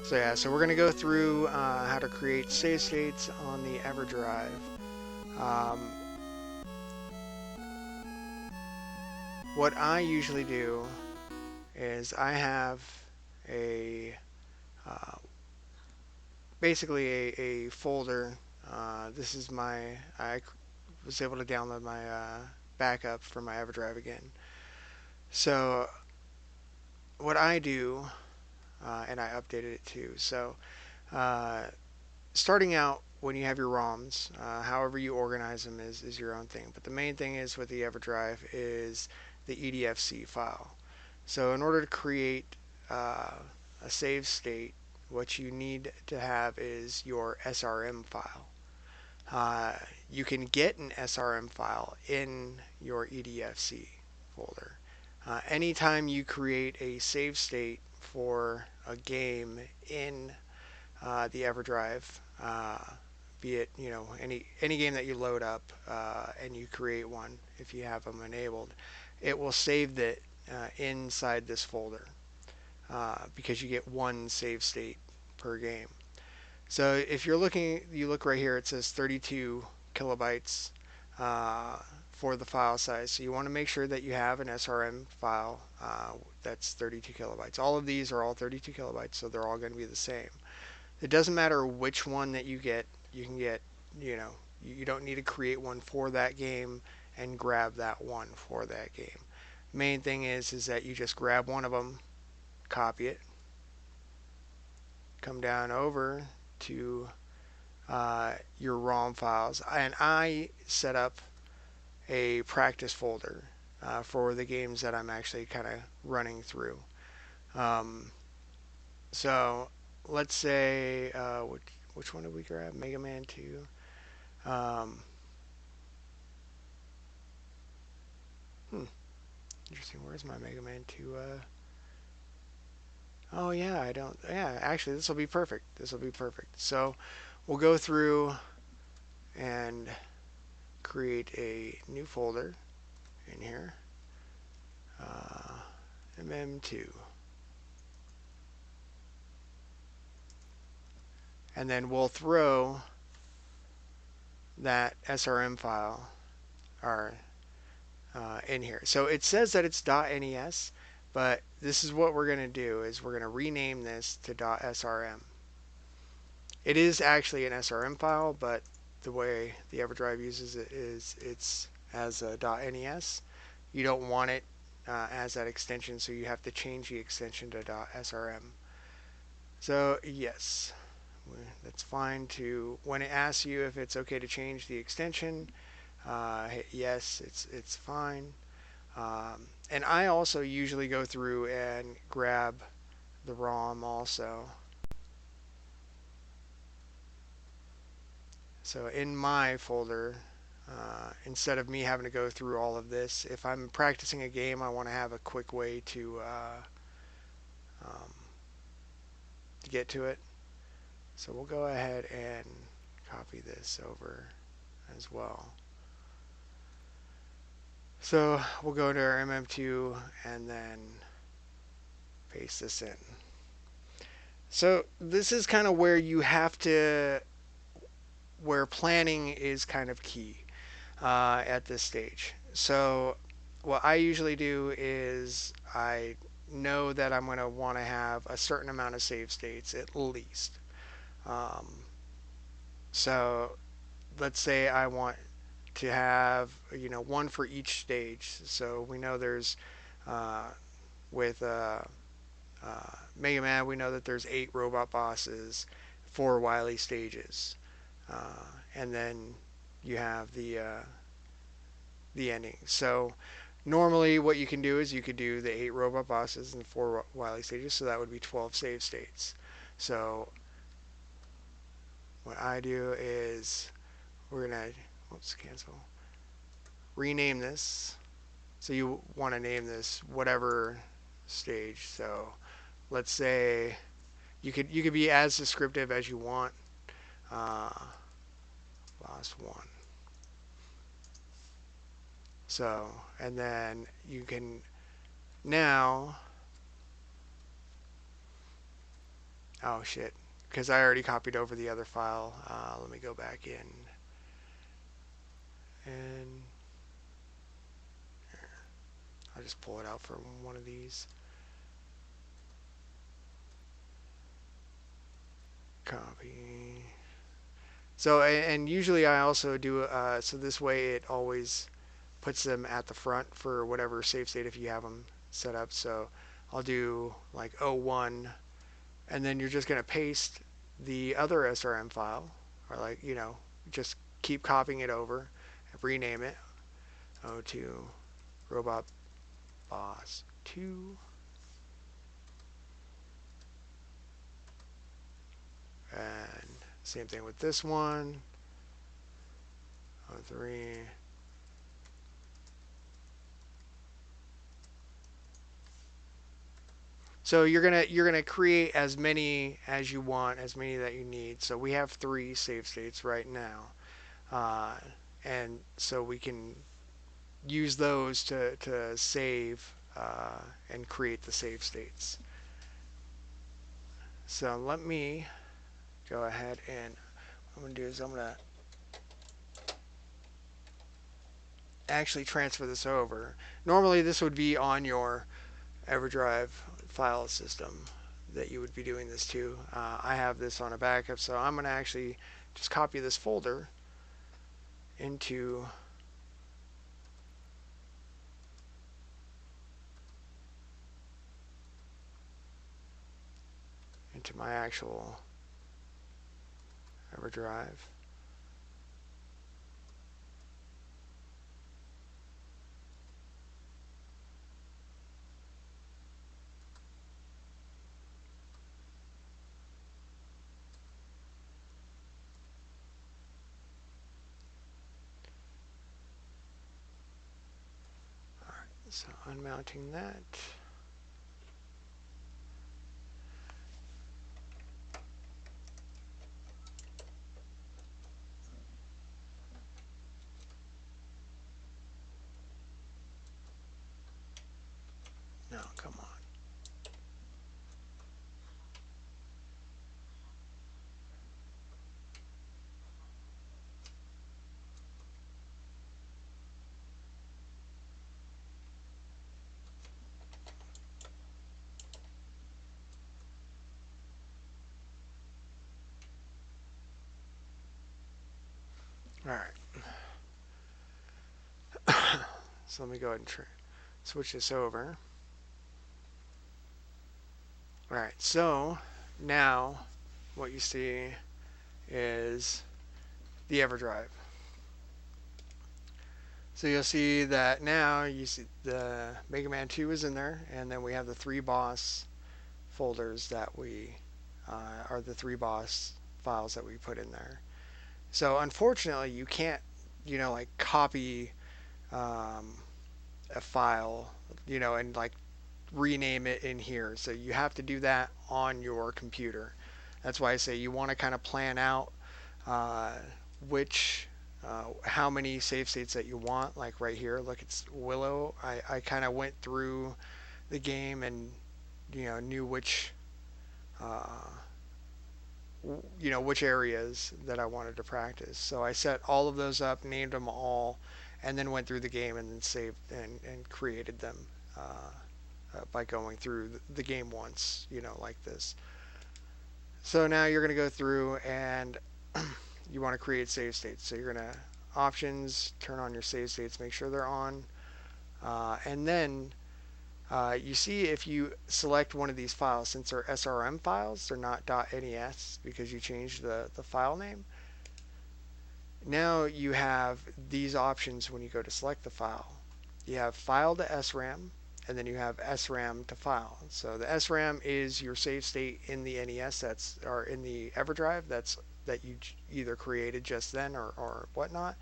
So yeah, so we're gonna go through how to create save states on the Everdrive. Um, what I usually do is I have a uh, basically a folder. This is I was able to download my backup from my Everdrive again. So what I do, and I updated it too. So uh, starting out when you have your ROMs, however you organize them is your own thing. But the main thing is with the Everdrive is the EDFC file. So in order to create a save state, what you need to have is your SRM file. You can get an SRM file in your EDFC folder. Anytime you create a save state for a game in the Everdrive, be it any game that you load up and you create one, if you have them enabled, it will save it inside this folder because you get one save state per game. So if you're looking, you look right here, it says 32 kilobytes for the file size. So you want to make sure that you have an SRM file that's 32 kilobytes. All of these are all 32 kilobytes, so they're all going to be the same. It doesn't matter which one that you get. You can get, you don't need to create one for that game and grab that one for that game. Main thing is that you just grab one of them, copy it, come down over to your ROM files, and I set up a practice folder for the games that I'm actually kind of running through. Um, so let's say which one did we grab? Mega Man 2. Um, hmm, interesting. Where's my Mega Man 2? Oh yeah, I don't. Yeah, actually, this will be perfect. This will be perfect. So we'll go through and create a new folder in here. MM2. And then we'll throw that SRM file or in here. So it says that it's .nes, but this is what we're going to do is we're going to rename this to .srm. It is actually an SRM file, but the way the Everdrive uses it is it's as a .nes. You don't want it as that extension, so you have to change the extension to .srm. So yes, that's fine to, when it asks you if it's okay to change the extension, hit yes, it's fine. And I also usually go through and grab the ROM also. So in my folder, instead of me having to go through all of this, if I'm practicing a game, I want to have a quick way um, to get to it. So we'll go ahead and copy this over as well. So we'll go to our MM2 and then paste this in. So this is kind of where you have to, where planning is kind of key at this stage. So what I usually do is I know that I'm going to want to have a certain amount of save states at least. So let's say I want to have one for each stage. So we know there's with Mega Man, we know that there's 8 robot bosses, 4 Wily stages, and then you have the ending. So normally what you can do is you could do the 8 robot bosses and 4 Wily stages, so that would be 12 save states. So what I do is we're gonna cancel, rename this. So you want to name this whatever stage. So let's say you could be as descriptive as you want. Last one. So, and then you can now Oh shit, because I already copied over the other file. Let me go back in and I'll just pull it out from one of these. Copy. So, and usually I also do, so this way it always puts them at the front for whatever save state if you have them set up. So I'll do like 01, and then you're just going to paste the other SRM file, or like, just keep copying it over, rename it, O2 robot boss 2, and same thing with this one, O3. So you're gonna create as many as you want, as many that you need. So we have 3 save states right now, uh, and so we can use those to save and create the save states. So let me go ahead and what I'm gonna do is I'm gonna actually transfer this over. Normally this would be on your Everdrive file system that you would be doing this to. I have this on a backup, so I'm going to actually just copy this folder into my actual Everdrive. So unmounting that. No, come on. All right. So let me go ahead and switch this over. All right. So now what you see is the Everdrive. So you'll see that now you see the Mega Man 2 is in there, and then we have the 3 boss folders that we are the 3 boss files that we put in there. So unfortunately, you can't, like copy a file, and like rename it in here. So you have to do that on your computer. That's why I say you want to kind of plan out uh, how many save states that you want. Like right here, look, it's Willow. I kind of went through the game and knew uh, which areas that I wanted to practice. So I set all of those up, named them all, and then went through the game and then saved and created them by going through the game once, like this. So now you're going to go through and you want to create save states. So you're going to options, turn on your save states, make sure they're on, and then you see if you select one of these files, since they're SRM files, they're not .nes because you changed the file name. Now you have these options when you go to select the file. You have file to SRAM, and then you have SRAM to file. So the SRAM is your save state in the NES or in the Everdrive that you either created just then or whatnot.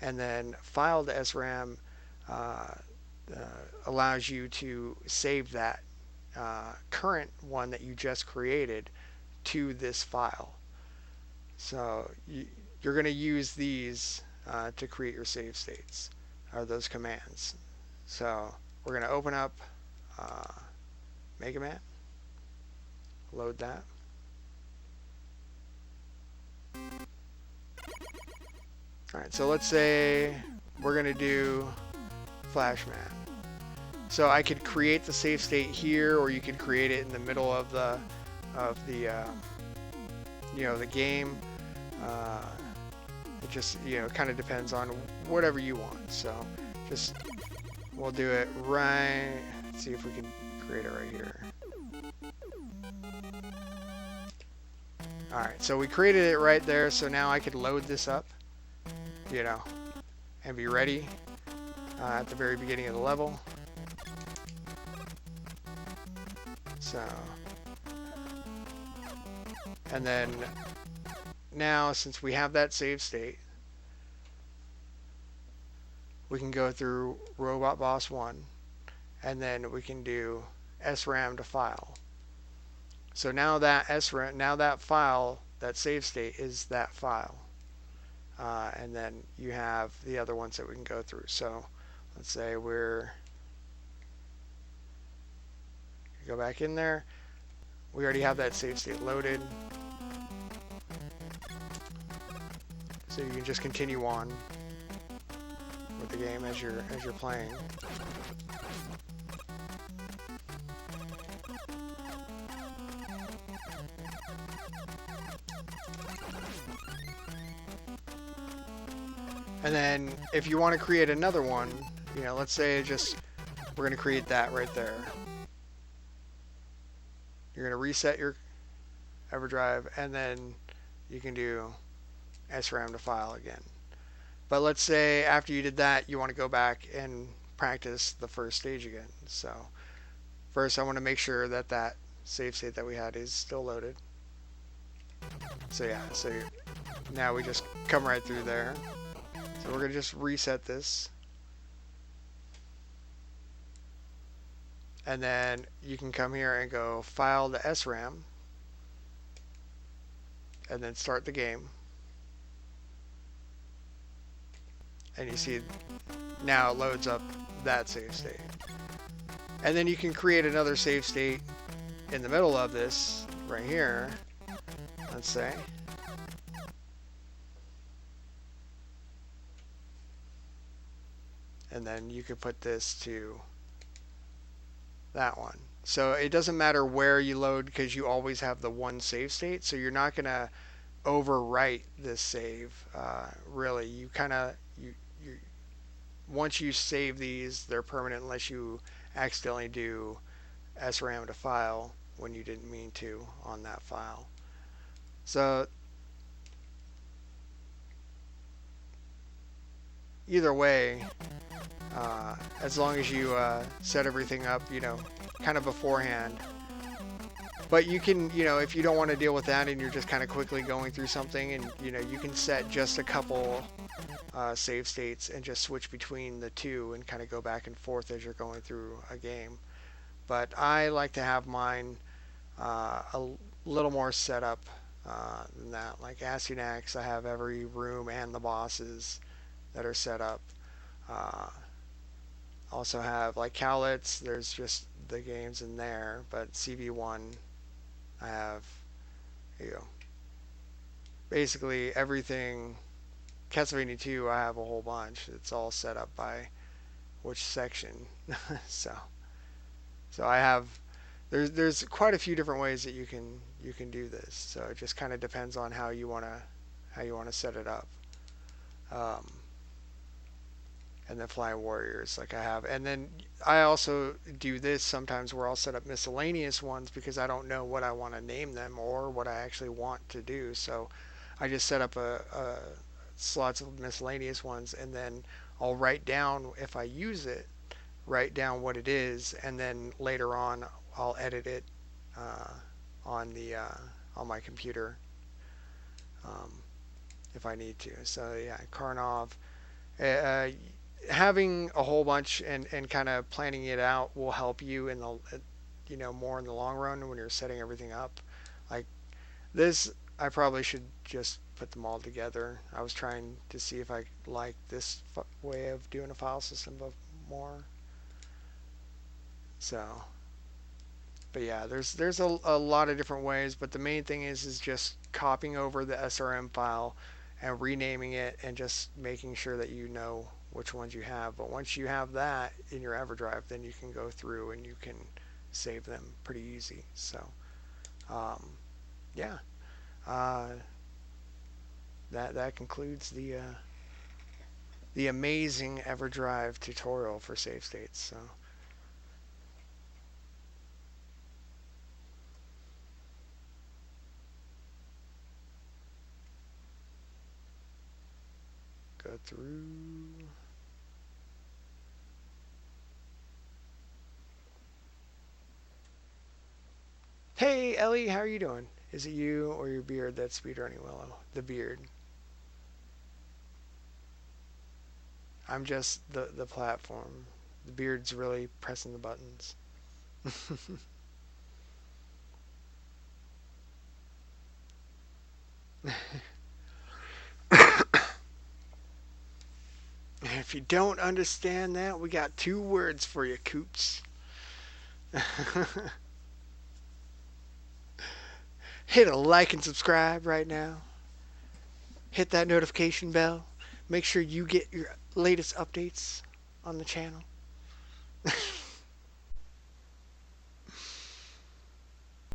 And then file to SRAM allows you to save that current one that you just created to this file. So you're going to use these to create your save states, or those commands. So we're going to open up Mega Man, load that. Alright, so let's say we're going to do Flashman. So I could create the save state here, or you could create it in the middle of the the game. It just kind of depends on whatever you want. So just we'll do it right. Let's see if we can create it right here. All right, so we created it right there. So now I could load this up, and be ready at the very beginning of the level. So, and then now since we have that save state, we can go through Robot Boss 1, and then we can do SRAM to file. So now that SRAM, now that file, that save state is that file. And then you have the other ones that we can go through. So let's say go back in there. We already have that save state loaded. So you can just continue on with the game as you're playing. And then if you want to create another one, let's say we're going to create that right there. You're going to reset your Everdrive, and then you can do SRAM to file again. But let's say after you did that, you want to go back and practice the first stage again. So first I want to make sure that that save state that we had is still loaded. So yeah, so now we just come right through there. So we're going to just reset this. And then you can come here and go file the SRAM, and then start the game. And you see now it loads up that save state. And then you can create another save state in the middle of this right here, let's say. And then you could put this to that one. So it doesn't matter where you load, because you always have the one save state. So you're not going to overwrite this save. Really, you once you save these, they're permanent unless you accidentally do SRAM to file when you didn't mean to on that file. So either way, as long as you set everything up, kind of beforehand. But you can, if you don't want to deal with that and you're just kind of quickly going through something, and you can set just a couple save states and just switch between the two and kind of go back and forth as you're going through a game. But I like to have mine a little more set up than that. Like Astyanax, I have every room and the bosses that are set up. Also have like Cowlitz, there's just the games in there, but CV1 I have basically everything. Castlevania 2 I have a whole bunch. It's all set up by which section. so I have there's quite a few different ways that you can do this. So it just kind of depends on how you want to set it up. And then Flying Warriors like I have. And then I also do this sometimes where I'll set up miscellaneous ones because I don't know what I want to name them or what I actually want to do. So I just set up a slots of miscellaneous ones, and then I'll write down, if I use it, write down what it is, and then later on I'll edit it on my computer if I need to. So yeah, Karnov. Having a whole bunch and kind of planning it out will help you in the more in the long run when you're setting everything up. Like this, I probably should just put them all together. I was trying to see if I like this way of doing a file system more. So But yeah, there's a lot of different ways, but the main thing is just copying over the SRM file and renaming it and just making sure that you know which ones you have. But once you have that in your Everdrive, then you can go through and you can save them pretty easy. So yeah, uh, that concludes the amazing Everdrive tutorial for save states. So go through. Hey Ellie, how are you doing? Is it you or your beard that's speedrunning Willow? The beard. I'm just the platform. The beard's really pressing the buttons. If you don't understand that, we got two words for you, Coops. Hit a like and subscribe right now. Hit that notification bell. Make sure you get your latest updates on the channel.